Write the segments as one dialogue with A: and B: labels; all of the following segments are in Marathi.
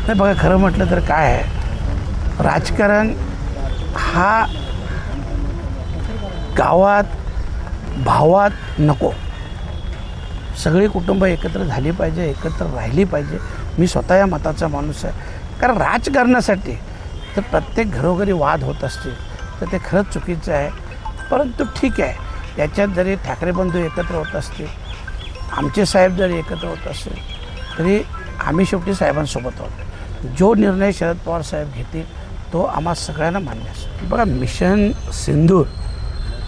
A: नाही बघा, खरं म्हटलं तर काय आहे, राजकारण हा गावात भावात नको, सगळी कुटुंब एकत्र झाली पाहिजे, एकत्र राहिली पाहिजे. मी स्वतः या मताचा माणूस आहे. कारण राजकारणासाठी तर प्रत्येक घरोघरी वाद होत असतील तर ते खरंच चुकीचं आहे. परंतु ठीक आहे, त्याच्यात जरी ठाकरे बंधू एकत्र होत असतील, आमचे साहेब जरी एकत्र होत असतील, तरी आम्ही शेवटी साहेबांसोबत आहोत. जो निर्णय शरद पवार साहेब घेतील तो आम्हा सगळ्यांना मान्य असेल. बघा, मिशन सिंदूर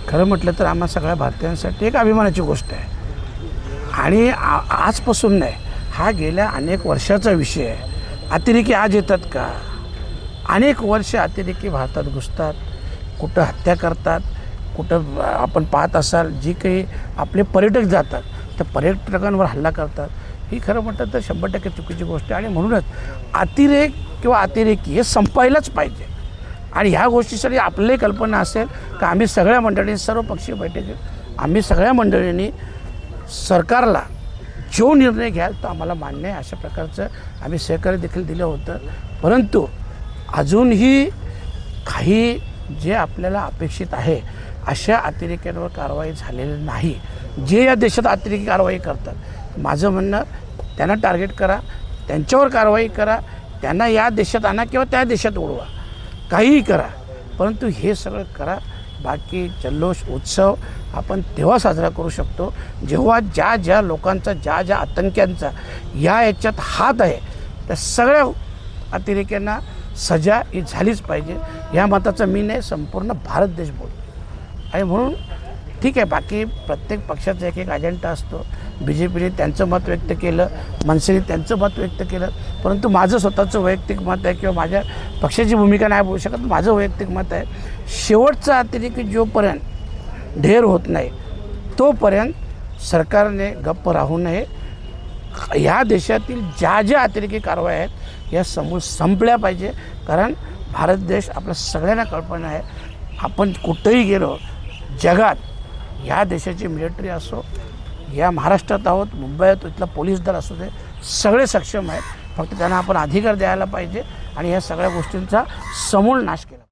A: खरं म्हटलं तर आम्हा सगळ्या भारतीयांसाठी एक अभिमानाची गोष्ट आहे. आणि आजपासून नाही, हा गेल्या अनेक वर्षाचा विषय आहे. अतिरेकी आज येतात का? अनेक वर्ष अतिरेकी भारतात घुसतात, कुठं हत्या करतात, कुठं आपण पाहत असाल जी काही आपले पर्यटक जातात त्या पर्यटकांवर हल्ला करतात. ही खरं म्हटलं तर 100% चुकीची गोष्ट आहे. आणि म्हणूनच अतिरेक किंवा अतिरेकी हे संपायलाच पाहिजे. आणि ह्या गोष्टीसाठी आपली कल्पना असेल का आम्ही सगळ्या मंडळींनी, सर्वपक्षीय बैठकीत आम्ही सगळ्या मंडळींनी सरकारला जो निर्णय घ्याल तो आम्हाला मान्य आहे अशा प्रकारचं आम्ही सहकार्य देखील दिलं होतं. परंतु अजूनही काही जे आपल्याला अपेक्षित आहे अशा अतिरेक्यांवर कारवाई झालेली नाही. जे या देशात अतिरेकी कारवाई करतात, माझं म्हणणं त्यांना टार्गेट करा, त्यांच्यावर कारवाई करा, त्यांना या देशात आणा किंवा त्या देशात उडवा, काहीही करा, परंतु हे सगळं करा. बाकी जल्लोष उत्सव आपण तेव्हा साजरा करू शकतो जेव्हा ज्या ज्या लोकांचा, ज्या ज्या आतंक्यांचा याच्यात हात आहे त्या सगळ्या अतिरेक्यांना सजा ही झालीच पाहिजे. या मताचा मी नाही, संपूर्ण भारत देश बोलतो. आणि म्हणून ठीक आहे, बाकी प्रत्येक पक्षाचा एक एक अजेंडा असतो. BJPने त्यांचं मत व्यक्त केलं, मनसेने त्यांचं मत व्यक्त केलं, परंतु माझं स्वतःचं वैयक्तिक मत आहे किंवा माझ्या पक्षाची भूमिका नाही बोलू शकत. माझं वैयक्तिक मत आहे, शेवटचा अतिरेकी जोपर्यंत ढेर होत नाही तोपर्यंत सरकारने गप्प राहू नये. ह्या देशातील ज्या ज्या अतिरेकी कारवाई आहेत या समूळ संपल्या पाहिजे. कारण भारत देश आपल्या सगळ्यांना कल्पना आहे, आपण कुठंही गेलो जगात, ह्या देशाची मिलिटरी असो, या महाराष्ट्रात आहोत, मुंबईत इथला पोलीस दल असू दे, सगळे सक्षम आहेत. फक्त त्यांना आपण अधिकार द्यायला पाहिजे आणि या सगळ्या गोष्टींचा समूळ नाश केला.